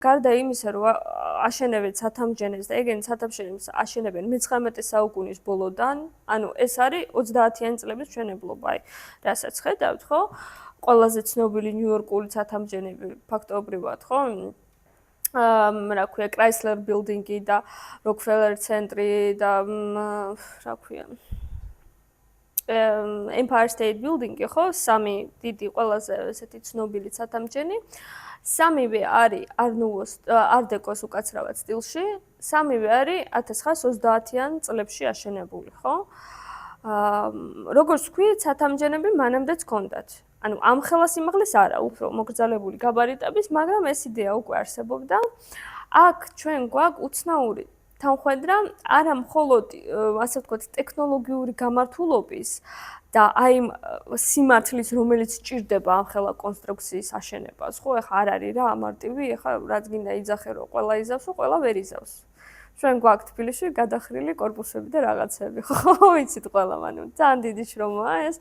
გარდა იმისა, რომ აშენებენ ცათამბჯენებს და ეგენი ცათამბჯენებს აშენებენ მე-19 საუკუნის ბოლოდან, ანუ ეს არის 30-იანი წლების მშენებლობა, აი, რასაც ხედავთ, ხო? ყველაზე ცნობილი ნიუ-იორკული ცათამბჯენები ფაქტობრივად, ხო? რა ქვია, Chrysler Building-ი და Rockefeller ცენტრი და რა ქვია, Empire State Building-ი, ხო? სამი დიდი ყველაზე ესეთი ცნობილი ცათამბჯენი. სამივე არის არ-დეკოს უკაცრავად სტილში, სამივე არის 1930-იან წლებში აშენებული, ხო? როგორც ვქვი, ცათამბჯენები მანამდეც ჰქონდათ. ანუ ამხელა სიმაღლის არა, უფრო მოგრძალებული გაბარიტების, მაგრამ ეს იდეა უკვე არსებობდა. აქ ჩვენ გვაქვს უცნაური თანხმედრა არა მხოლოდ, ასე ვთქვათ, ტექნოლოგიური გამართულობის და აი სიმართლის, რომელიც სჭირდება ამხელა კონსტრუქციის აშენებას, ხო, ეხლა არ არის რა ამარტივი, ეხლა რაც გინდა იძახე, რომ ყველა იზავს, ყველა ვერ იზავს. ჩვენ გვაქვს თბილისში გადახრილი კორპუსები და რაღაცები, ხო, ვიცით ყველა, ანუ ძალიან დიდი შრომაა ეს,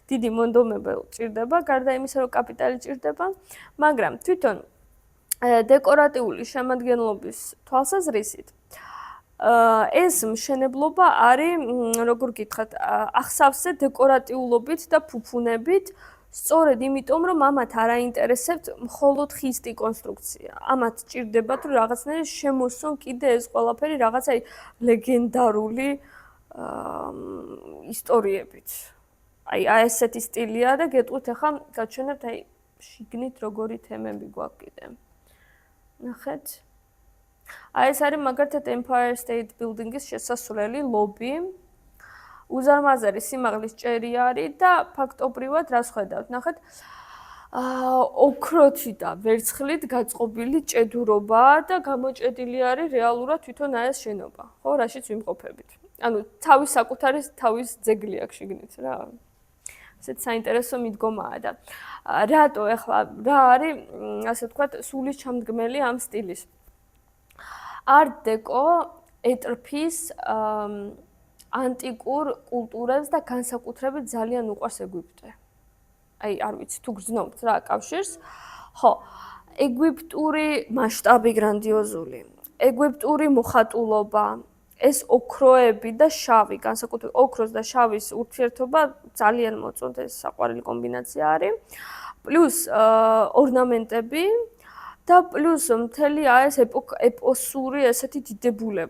დიდი მონდომება ჭირდება, გარდა იმისა, რომ კაპიტალი ჭირდება, მაგრამ თვითონ დეკორატიული შემადგენლობის თვალსაზრისით ეს მშენებლობა არის, როგორ გითხრათ, ახსავსე დეკორატიულობით და ფუფუნებით, სწორედ იმიტომ, რომ ამათ არ აინტერესებთ მხოლოდ ხისტი კონსტრუქცია. ამათ ჭირდებათ, რომ რაღაცნაირად შემოსონ კიდე ეს ყველაფერი რაღაცა ლეგენდარული ისტორიებით. აი ესეთი სტილია და გეტყვით ახლა გაჩვენებთ აი შიგნით როგორი თემები გვაქვს კიდე. ნახეთ. აი ეს არის მაგალითად Empire State Building-ის შესასვლელი ლობი. უზარმაზარი სიმაღლის ჭერი არის და ფაქტობრივად რას ხედავთ? ნახეთ. ოქროთი და ვერცხლით გაწყობილი ჭედურობაა და გამოჭედილი არის რეალურად თვითონ აი ეს შენობა, ხო, რაშიც ვიმყოფებით. ანუ თავის საკუთარი თავის ძეგლი აქვს შიგნით რა. ესეც საინტერესო მიდგომაა და რატო ახლა რა არის, ასე ვთქვათ, სულის ჩამდგმელი ამ სტილის? Art Deco ეტრფის ანტიკურ კულტურებს და განსაკუთრებით ძალიან უყვარს ეგვიპტე. აი, არ ვიცი, თუ გრძნობთ რა კავშირს. ხო, ეგვიპტური მასშტაბი გრანდიოზული, ეგვიპტური მოხატულობა, ეს ოქროები და შავი, განსაკუთრებით ოქროს და შავის ურთიერთობა ძალიან მოწონთ, ეს საყვარელი კომბინაცია არის. პლუს ორნამენტები და პლუს მთელი ეს ეპოსური ესეთი დიდებულება.